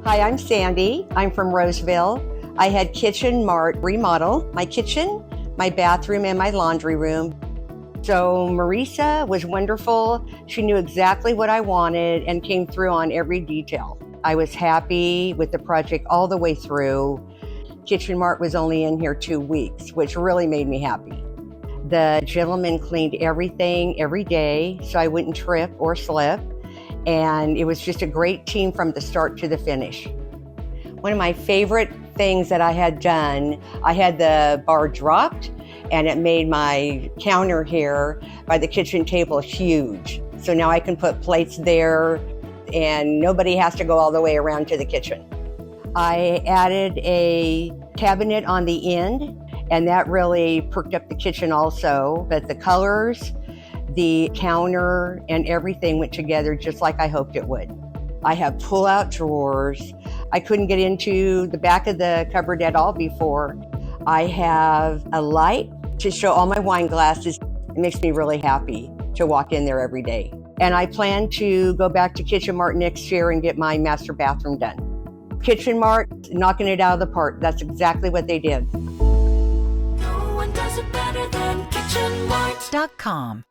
Hi, I'm Sandy. I'm from Roseville. I had Kitchen Mart remodel my kitchen, my bathroom, and my laundry room. So Marisa was wonderful. She knew exactly what I wanted and came through on every detail. I was happy with the project all the way through. Kitchen Mart was only in here 2 weeks, which really made me happy. The gentleman cleaned everything every day so I wouldn't trip or slip. And it was just a great team from the start to the finish. One of my favorite things that I had done, I had the bar dropped and it made my counter here by the kitchen table huge. So now I can put plates there and nobody has to go all the way around to the kitchen. I added a cabinet on the end and that really perked up the kitchen also. But the colors, the counter, and everything went together just like I hoped it would. I have pull-out drawers. I couldn't get into the back of the cupboard at all before. I have a light to show all my wine glasses. It makes me really happy to walk in there every day. And I plan to go back to Kitchen Mart next year and get my master bathroom done. Kitchen Mart, knocking it out of the park. That's exactly what they did. No one does it better than KitchenMart.com.